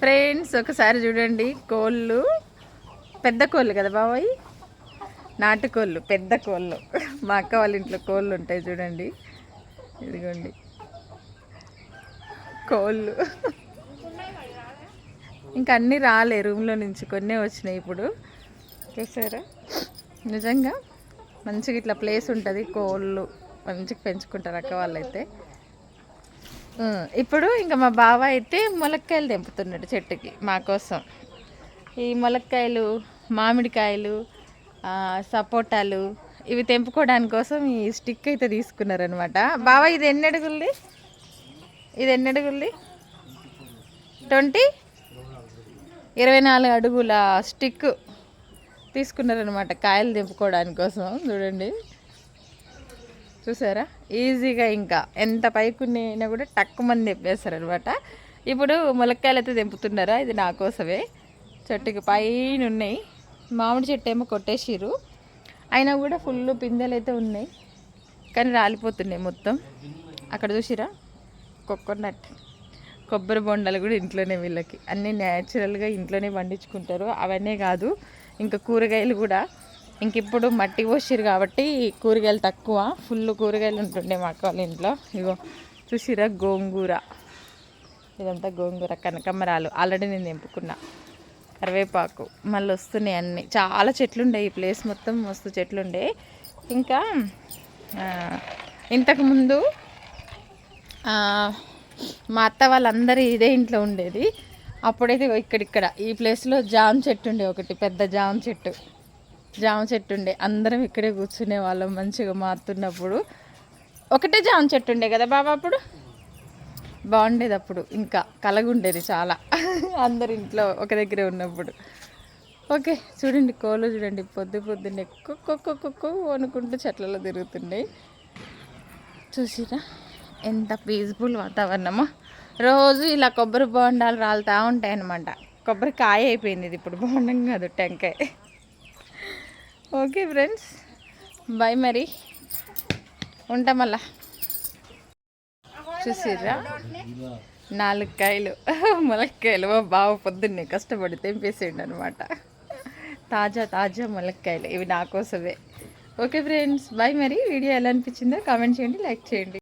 Friends ఒకసారి చూడండి, కోళ్ళు పెద్ద కోళ్ళు కదా బాబాయ్, నాటుకోళ్ళు పెద్ద కోళ్ళు. మా అక్క వాళ్ళ ఇంట్లో కోళ్ళు ఉంటాయి చూడండి, ఇదిగోండి కోళ్ళు. ఇంకా అన్నీ రాలే రూమ్లో నుంచి, కొన్నే వచ్చినాయి ఇప్పుడు. చూసారా, నిజంగా మంచిగా ఇట్లా ప్లేస్ ఉంటుంది, కోళ్ళు మంచిగా పెంచుకుంటారు అక్క వాళ్ళైతే. ఇప్పుడు ఇంకా మా బావ అయితే ములక్కాయలు తెంపుతున్నాడు చెట్టుకి మా కోసం. ఈ ములక్కాయలు, మామిడికాయలు, సపోటాలు ఇవి తెంపుకోవడానికి కోసం ఈ స్టిక్ అయితే తీసుకున్నారనమాట. బావ ఇది ఎన్ని అడుగుల్ది? ఇది ఎన్ని అడుగుల్ది? 24 అడుగుల స్టిక్ తీసుకున్నారనమాట కాయలు తెంపుకోవడానికి కోసం. చూడండి, చూసారా ఈజీగా, ఇంకా ఎంత పైకున్నా కూడా టక్కుమంది తెప్పేస్తారు అనమాట. ఇప్పుడు ములక్కాయలు అయితే తెంపుతున్నారా, ఇది నా కోసమే. చెట్టుకి పైన ఉన్నాయి, మామిడి చెట్టు ఏమో కొట్టేసిరు, అయినా కూడా ఫుల్ పిందెలు అయితే ఉన్నాయి, కానీ రాలిపోతున్నాయి మొత్తం. అక్కడ చూసిరా కోకోనట్, కొబ్బరి బొండాలు కూడా ఇంట్లోనే, వీళ్ళకి అన్నీ న్యాచురల్గా ఇంట్లోనే పండించుకుంటారు. అవన్నీ కాదు, ఇంకా కూరగాయలు కూడా. ఇంక ఇప్పుడు మట్టి పోసిరు కాబట్టి కూరగాయలు తక్కువ, ఫుల్ కూరగాయలు ఉంటుండే మా అక్క వాళ్ళ ఇంట్లో. ఇగో చూసిరా గోంగూర, ఇదంతా గోంగూర, కనకమ్మరాలు ఆల్రెడీ నేను తెంపుకున్నా, కరివేపాకు, మళ్ళీ వస్తున్నాయి అన్నీ. చాలా చెట్లుండే, ఈ ప్లేస్ మొత్తం మస్తు చెట్లుండే. ఇంకా ఇంతకుముందు మా అత్త వాళ్ళందరూ ఇదే ఇంట్లో ఉండేది. అప్పుడైతే ఇక్కడిక్కడ ఈ ప్లేస్లో జామ చెట్టు ఉండే, ఒకటి పెద్ద జామ చెట్టు ఉండే. అందరం ఇక్కడే కూర్చునే వాళ్ళం మంచిగా మారుతున్నప్పుడు. ఒకటే జామ చెట్టు ఉండే కదా బాబా, అప్పుడు బాగుండేది. అప్పుడు ఇంకా కలగుండేది చాలా, అందరి ఇంట్లో ఒక దగ్గరే ఉన్నప్పుడు. ఓకే చూడండి, కోళ్ళు చూడండి, పొద్దున్నే కుక్కు అనుకుంటూ చెట్లలో తిరుగుతున్నాయి. చూసిరా ఎంత పీస్ఫుల్ వాతావరణమో. రోజు ఇలా కొబ్బరి బోండాలు రాలుతూ ఉంటాయి అన్నమాట. కొబ్బరి కాయ అయిపోయింది ఇది, ఇప్పుడు బోండం కాదు టెంకాయ. ఓకే ఫ్రెండ్స్, బాయ్, మరి ఉంటాం మళ్ళా. చూసిర్రా 4 కాయలు ములక్కాయలు, మా బావ పొద్దున్నే కష్టపడి తెంపేసేయండి అనమాట. తాజా ములక్కాయలు, ఇవి నా కోసమే. Okay friends, bye. మరి వీడియో ఎలా అనిపించిందో కామెంట్ చేయండి, లైక్ చేయండి.